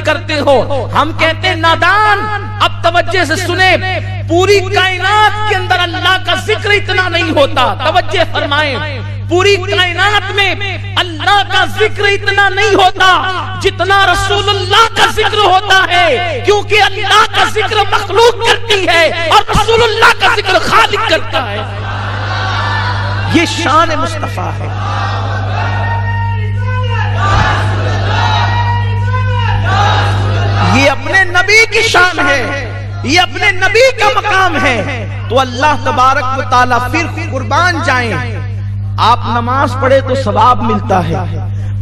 करते हो। हम कहते हैं नादान। अब तवज्जो से सुने, पूरी कायनात के अंदर अल्लाह का जिक्र इतना नहीं होता। तवज्जो फरमाएं, पूरी कायनात में अल्लाह का जिक्र इतना नहीं होता जितना रसूलुल्लाह का जिक्र होता है, क्योंकि अल्लाह का जिक्र मखलूक करती है और रसूलुल्लाह का जिक्र खालिक करता है। ये शान मुस्तफा है। ये अपने नबी की शान है, ये अपने नबी का मकाम है। तो अल्लाह तबारक व तआला फिर कुर्बान जाएं। आप नमाज पढ़े तो सवाब मिलता है,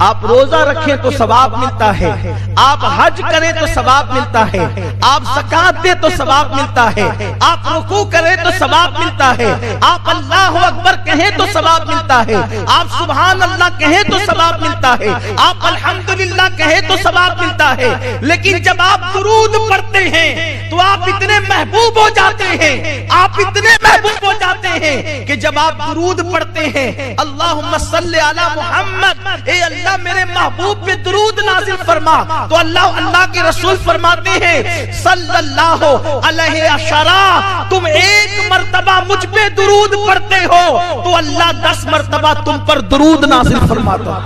आप रोजा रखें तो सवाब मिलता है, आप हज करें तो सवाब मिलता है, आप ज़कात दे तो सवाब मिलता है, आप रुकू करें तो सवाब मिलता है, आप अल्लाह अकबर कहें तो सवाब मिलता है, आप सुभान अल्लाह कहें तो सवाब मिलता है, आप अल्हम्दुलिल्लाह कहें तो सवाब मिलता है। लेकिन जब आप दुरूद पढ़ते हैं तो आप इतने महबूब हो जाते हैं, आप इतने महबूब हो जाते हैं कि जब आप दुरूद पढ़ते हैं, अल्लाहुम्मा सल्ली अला मुहम्मद, ए अल्लाह मेरे महबूब पे दुरूद नाजिल फरमा, तो अल्लाह के रसूल फरमाते हैं सल्लल्लाहु अलैहि अशरा, तुम एक मर्तबा मुझ पे दुरूद पढ़ते हो तो अल्लाह 10 मर्तबा तुम पर दुरूद नाजिल फरमाता।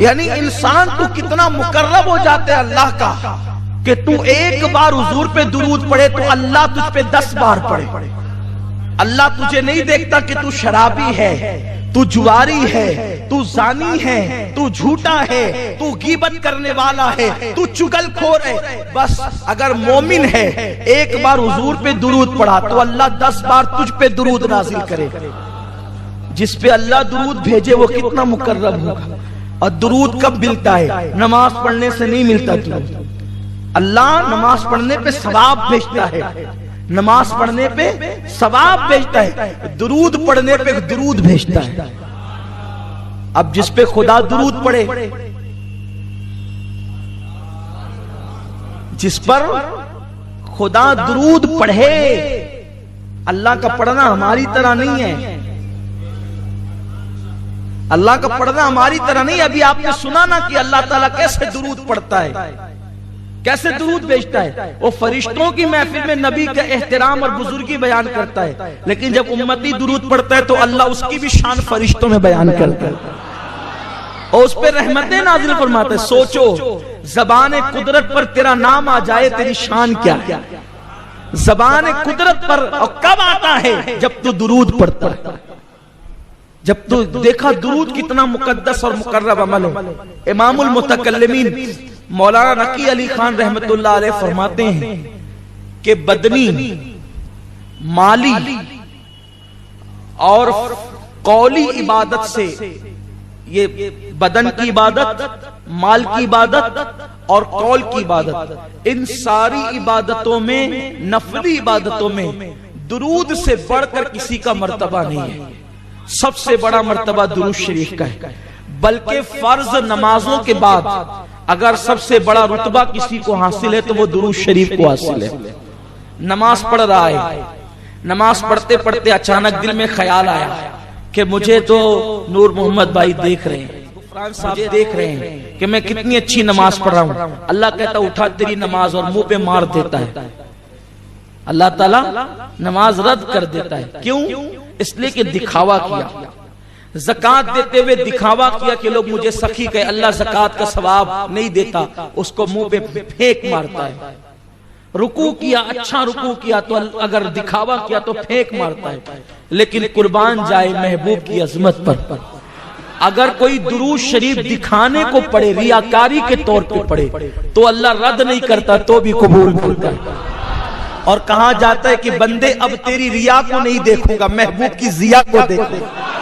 यानी इंसान तू कितना मुकर्रब हो जाते है अल्लाह का कि तू एक बार हुजूर पे दुरूद पढ़े तो अल्लाह तुझ पे 10 बार पढ़े। अल्लाह तुझे नहीं देखता कि तू शराबी है, तू जुआरी है, तू जानी है, तू झूठा है, तू गीबत करने वाला है, तू चुगलखोर है। बस अगर मोमिन है एक बार हुजूर पे दुरूद पढ़ा तो अल्लाह 10 बार तुझ पे दुरूद नाजिल करे। जिस पे अल्लाह दुरूद भेजे वो कितना मुकर्रब होगा। और दुरूद कब मिलता है? नमाज पढ़ने से नहीं मिलता दुरूद। अल्लाह नमाज पढ़ने पे सवाब भेजता है, नमाज पढ़ने पे सवाब भेजता है, दुरूद पढ़ने पे दुरूद भेजता है। अब जिस पे खुदा दुरूद पढ़े, जिस पर खुदा दुरूद पढ़े, अल्लाह का पढ़ना हमारी तरह नहीं है। अल्लाह का पढ़ना हमारी तरह नहीं। अभी आपने सुना ना कि अल्लाह ताला कैसे दुरूद पढ़ता है, कैसे दुरूद भेजता है। वो फरिश्तों की महफिल में नबी का एहतराम और बुजुर्गी बयान करता है, लेकिन जब उम्मती दुरूद पढ़ता है तो अल्लाह उसकी भी शान फरिश्तों में बयान करता है और उस पर रहमतें नाजिल फरमाता है। सोचो, ज़बान कुदरत पर तेरा नाम आ जाए, तेरी शान क्या है। ज़बान कुदरत पर और कब आता है? जब तू दुरूद पढ़ता है, जब तू देखा दुरूद कितना मुकद्दस और मुकर्रब अमल है। इमामुल मुतकल्लिमीन मौलाना नकी अली खान रहमतुल्लाह अलैह फरमाते हैं कि बदनी, माली और कौली इबादत से, ये बदन की इबादत, माल की इबादत और कौल की इबादत, इन सारी इबादतों में, नफली इबादतों में दुरूद से बढ़कर किसी का मर्तबा नहीं है। सबसे बड़ा मर्तबा दुरूद शरीफ का है। बल्कि फर्ज नमाजों के बाद अगर सबसे बड़ा रुतबा किसी को हासिल है तो वो दुरूद शरीफ को हासिल है। नमाज पढ़ रहा है, नमाज पढ़ते पढ़ते अचानक दिल में ख्याल आया कि मुझे तो नूर मोहम्मद भाई देख रहे हैं, मुझे देख रहे हैं कि मैं कितनी अच्छी नमाज पढ़ रहा हूँ। अल्लाह कहता उठा तेरी नमाज, और मुंह पे मार देता है। अल्लाह ताला नमाज रद्द कर देता है। क्यों? इसलिए कि दिखावा किया। ज़कात देते हुए दिखावा किया कि लोग मुझे सखी कहे। अल्लाह ज़कात का सवाब नहीं देता, उसको मुंह पे फेंक मारता है। रुकू किया, अच्छा रुकू किया तो अगर दिखावा किया तो फेंक मारता है। लेकिन कुर्बान जाए महबूब की अजमत पर, अगर कोई दुरूद शरीफ दिखाने को पड़े, रियाकारी के तौर पे पड़े, तो अल्लाह रद्द नहीं करता, तो भी कबूल करता है। और कहा जाता है कि बंदे अब तेरी रिया को नहीं देखूंगा, महबूब की जिया को देखूंगा।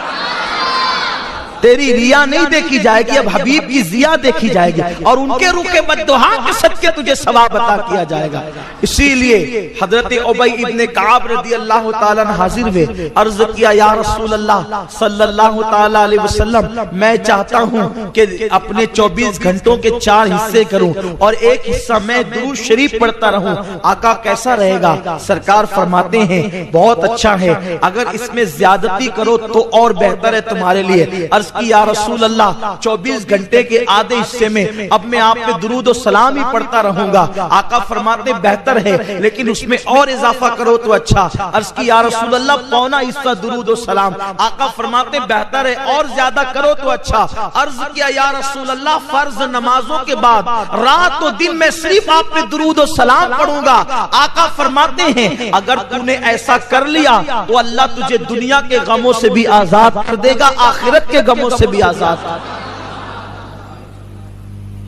तेरी रिया नहीं देखी जाएगी, अब हबीब की जिया देखी जाएगी और उनके रुखे बद्दुआ के सदके तुझे सवाब अता किया जाएगा। इसीलिए हजरत उबई इब्ने काब रदी अल्लाह ताला अन्हु हाजिर हुए, अर्ज किया या रसूल अल्लाह सल्लल्लाहु ताला अलैहि वसल्लम, मैं चाहता हूँ कि अपने 24 घंटों के 4 हिस्से करूँ और एक हिस्सा मैं दुरूद शरीफ पढ़ता रहूं। आका कैसा रहेगा? सरकार फरमाते हैं बहुत अच्छा है, अगर इसमें ज्यादती करो तो और बेहतर है तुम्हारे लिए। अर्ज की या रसूल अल्लाह 24 घंटे के आधे हिस्से में अब मैं आप पे दुरूद और सलाम ही पढ़ता रहूंगा। आका फरमाते बेहतर है लेकिन उसमें और इजाफा करो तो अच्छा। अर्ज की या रसूल अल्लाह पौना हिस्सा दुरूद और सलाम। आका फरमाते बेहतर है और ज्यादा करो तो अच्छा। अर्ज किया या रसूल अल्लाह फर्ज नमाजों के बाद रात और दिन में सिर्फ आप पे दुरूद और सलाम पढ़ूंगा। आका फरमाते हैं अगर तूने ऐसा कर लिया तो अल्लाह तुझे दुनिया के गमों से भी आजाद कर देगा, आखिरत के गमों से भी आजाद।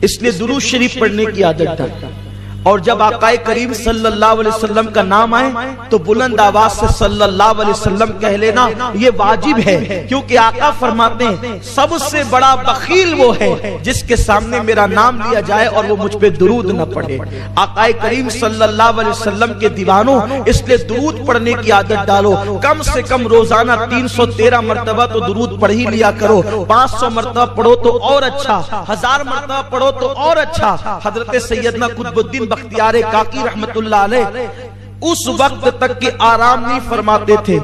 इसलिए दुरूद शरीफ पढ़ने की आदत डाल। और जब आकाए करीम सल्लल्लाहु अलैहि वसल्लम का नाम आए तो बुलंद आवाज से सल्लल्लाहु अलैहि वसल्लम कह लेना, ये वाजिब है। क्योंकि आका फरमाते हैं सबसे बड़ा बखील वो है जिसके सामने मेरा नाम लिया जाए और वो मुझ पे दुरूद न पढ़े। आकाए करीम सल्लल्लाहु अलैहि वसल्लम के दीवानों, इसलिए दुरूद पढ़ने की आदत डालो। कम से कम रोजाना 313 मरतबा तो दुरूद पढ़ ही लिया करो। 500 मरतबा पढ़ो तो और अच्छा, 1000 मरतबा पढ़ो तो और अच्छा। हजरत सैयदना कुतुबुद्दीन बख्तियार काकी रहमतुल्लाह अलैह उस वक्त तक के आराम नहीं फरमाते थे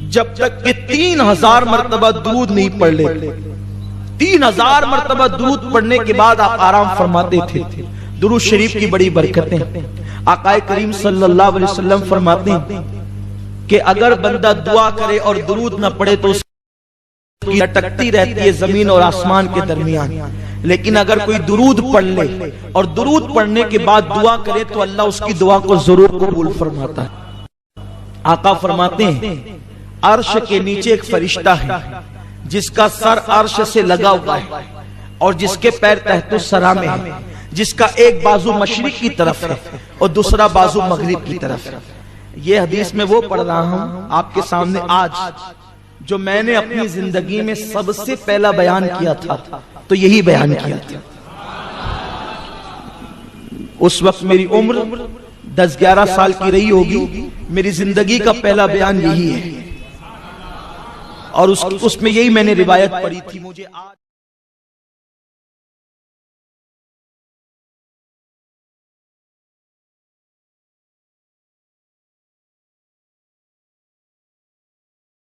जब तक कि 3000 मरतबा दुरूद नहीं पढ़ लेते। 3000 मरतबा दुरूद पढ़ने के बाद आप आराम फरमाते थे। दुरूद शरीफ की बड़ी बरकतें। आकाए करीम सल्लल्लाहु अलैहि वसल्लम फरमाते हैं कि अगर बंदा दुआ करे और दुरूद न पढ़े तो लटकती रहती है जमीन और आसमान के दरमियान। लेकिन अगर कोई दुरूद पढ़ ले और दुरूद पढ़ने के बाद दुआ करे तो अल्लाह उसकी दुआ को जरूर कबूल फरमाता है। आका फरमाते हैं अर्श के नीचे एक फरिश्ता है जिसका सर अर्श से लगा हुआ है और जिसके पैर तहतुस सरा में है, जिसका एक बाजू मशरिक की तरफ है और दूसरा बाजू मगरिब की तरफ है। ये हदीस में वो पढ़ रहा हूं आपके सामने आज जो मैंने अपनी जिंदगी में सबसे पहला बयान किया था, तो यही बयान किया था। उस वक्त मेरी उम्र 10-11 साल की रही होगी। मेरी जिंदगी का पहला बयान यही है और उसमें यही मैंने रिवायत पढ़ी थी। मुझे आज